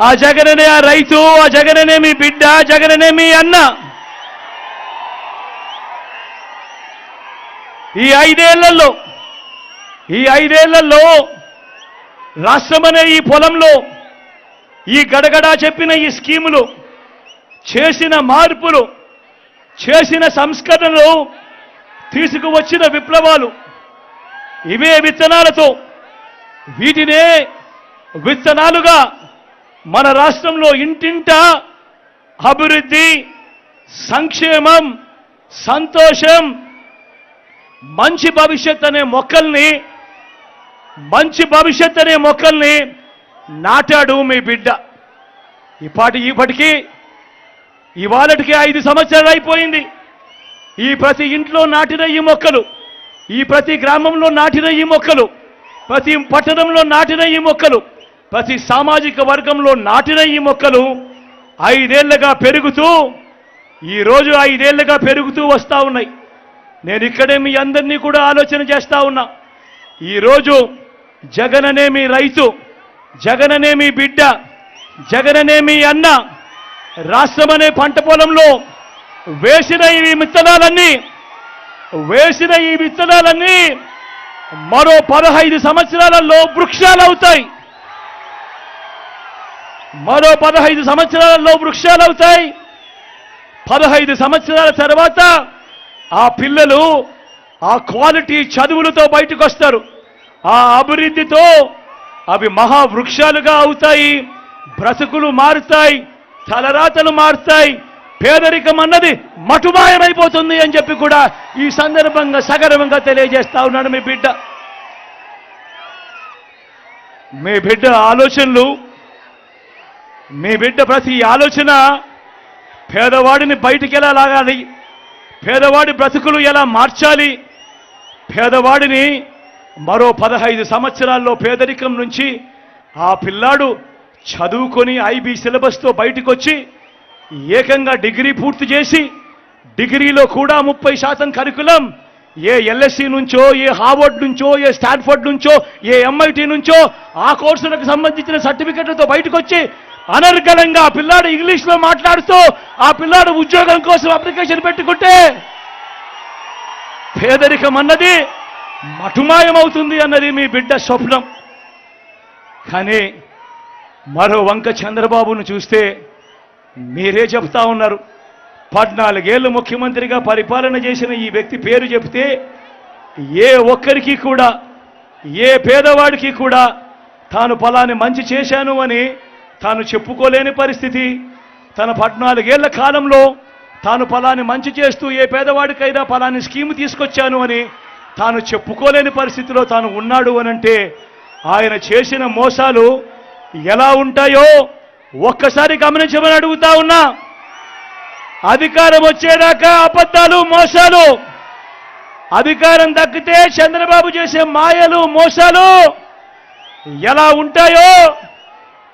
ఆ జగననే ఆ రైతు, ఆ జగననే మీ బిడ్డ, జగననే మీ అన్న. ఈ ఐదేళ్లలో రాష్ట్రమనే ఈ పొలంలో ఈ గడగడా చెప్పిన ఈ స్కీములు, చేసిన మార్పులు, చేసిన సంస్కరణలు, తీసుకువచ్చిన విప్లవాలు, ఇవే విత్తనాలతో, వీటినే విత్తనాలుగా మన రాష్ట్రంలో ఇంటింటా అభివృద్ధి, సంక్షేమం, సంతోషం, మంచి భవిష్యత్ అనే మొక్కల్ని నాటాడు మీ బిడ్డ. ఇప్పటికీ ఇవాళటికి 5 సంవత్సరాలు అయిపోయింది. ఈ ప్రతి ఇంట్లో నాటిన ఈ మొక్కలు, ఈ ప్రతి గ్రామంలో నాటిన ఈ మొక్కలు, ప్రతి పట్టణంలో నాటిన ఈ మొక్కలు, ప్రతి సామాజిక వర్గంలో నాటిన ఈ మొక్కలు 5 ఏళ్లుగా పెరుగుతూ, ఈరోజు 5 ఏళ్లుగా పెరుగుతూ వస్తూ ఉన్నాయి. నేను ఇక్కడే మీ అందరినీ కూడా ఆలోచన చేస్తా ఉన్నా. ఈరోజు జగననే మీ రైతు, జగననే మీ బిడ్డ, జగననే మీ అన్న రాష్ట్రమనే పంట పొలంలో వేసిన ఈ విత్తనాలన్నీ మరో 15 సంవత్సరాలలో వృక్షాలవుతాయి. మరో 15 సంవత్సరాలలో వృక్షాలవుతాయి. 15 సంవత్సరాల తర్వాత ఆ పిల్లలు ఆ క్వాలిటీ చదువులతో బయటకు వస్తారు. ఆ అభివృద్ధితో అవి మహావృక్షాలుగా అవుతాయి. బ్రతుకులు మారుతాయి, తలరాతలు మారుతాయి, పేదరికం అన్నది మటుమాయమైపోతుంది అని చెప్పి కూడా ఈ సందర్భంగా సగర్వంగా తెలియజేస్తా ఉన్నాడు మీ బిడ్డ ఆలోచనలు, మీ బిడ్డ ప్రతి ఆలోచన పేదవాడిని బయటికి ఎలా లాగాలి, పేదవాడి బ్రతుకులు ఎలా మార్చాలి, పేదవాడిని మరో 15 సంవత్సరాల్లో పేదరికం నుంచి ఆ పిల్లాడు చదువుకొని ఐబీ సిలబస్తో బయటకు వచ్చి ఏకంగా డిగ్రీ పూర్తి చేసి, డిగ్రీలో కూడా 30% కరికులం ఏ ఎల్ఎస్సి నుంచో, ఏ హార్వర్డ్ నుంచో, ఏ స్టాన్ఫర్డ్ నుంచో, ఏ ఎంఐటి నుంచో ఆ కోర్సులకు సంబంధించిన సర్టిఫికెట్లతో బయటకు వచ్చి అనర్గళంగా ఆ పిల్లాడు ఇంగ్లీష్లో మాట్లాడుతూ ఆ పిల్లాడు ఉద్యోగం కోసం అప్లికేషన్ పెట్టుకుంటే పేదరికం అన్నది మటుమాయమవుతుంది అన్నది మీ బిడ్డ స్వప్నం. కానీ మరో వంక చంద్రబాబును చూస్తే మీరే చెప్తా ఉన్నారు. 14 ఏళ్ళు ముఖ్యమంత్రిగా పరిపాలన చేసిన ఈ వ్యక్తి పేరు చెప్తే ఏ ఒక్కరికి కూడా, ఏ పేదవాడికి కూడా తాను ఫలాని మంచి చేశాను అని తాను చెప్పుకోలేని పరిస్థితి. తన 14 ఏళ్ల కాలంలో తాను ఫలాని మంచి చేస్తూ ఏ పేదవాడికైనా ఫలాని స్కీము తీసుకొచ్చాను అని తాను చెప్పుకోలేని పరిస్థితిలో తాను ఉన్నాడు అనంటే ఆయన చేసిన మోసాలు ఎలా ఉంటాయో ఒక్కసారి గమనించమని అడుగుతా ఉన్నా. అధికారం వచ్చేదాకా అబద్ధాలు, మోసాలు, అధికారం దక్కితే చంద్రబాబు చేసే మాయలు, మోసాలు ఎలా ఉంటాయో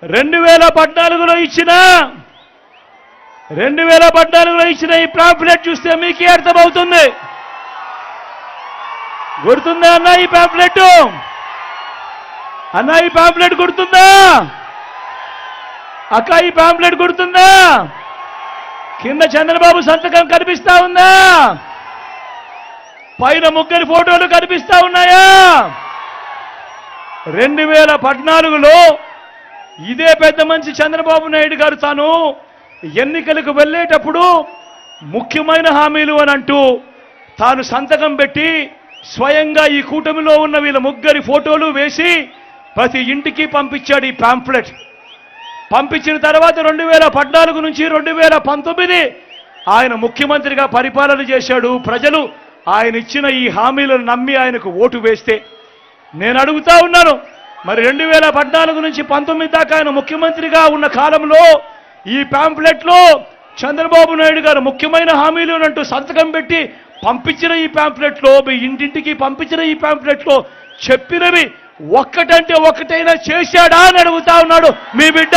2014లో ఇచ్చిన ఈ పాంఫ్లెట్ చూస్తే మీకే అర్థమవుతుంది. గుర్తుందా అన్న ఈ పాంఫ్లెట్? అన్న ఈ పాంఫ్లెట్ గుర్తుందా? అక్క ఈ పాంఫ్లెట్ గుర్తుందా? కింద చంద్రబాబు సంతకం కనిపిస్తా ఉందా? పైన ముగ్గురి ఫోటోలు కనిపిస్తా ఉన్నాయా? 2014లో ఇదే పెద్ద మనిషి చంద్రబాబు నాయుడు గారు తాను ఎన్నికలకు వెళ్ళేటప్పుడు ముఖ్యమైన హామీలు అని అంటూ తాను సంతకం పెట్టి స్వయంగా ఈ కూటమిలో ఉన్న వీళ్ళ ముగ్గురి ఫోటోలు వేసి ప్రతి ఇంటికి పంపించాడు ఈ పాంఫ్లెట్. పంపించిన తర్వాత 2014 నుంచి 2019 ఆయన ముఖ్యమంత్రిగా పరిపాలన చేశాడు. ప్రజలు ఆయన ఇచ్చిన ఈ హామీలను నమ్మి ఆయనకు ఓటు వేస్తే నేను అడుగుతా ఉన్నాను, మరి 2014 నుంచి 19 దాకా ఆయన ముఖ్యమంత్రిగా ఉన్న కాలంలో ఈ పాంఫ్లెట్లో చంద్రబాబు నాయుడు గారు ముఖ్యమైన హామీలు అంటూ సంతకం పెట్టి పంపించిన ఈ పాంఫ్లెట్లో, మీ ఇంటింటికి పంపించిన ఈ పాంఫ్లెట్లో చెప్పినవి ఒక్కటంటే ఒక్కటైనా చేశాడా అని అడుగుతా ఉన్నాడు మీ బిడ్డ.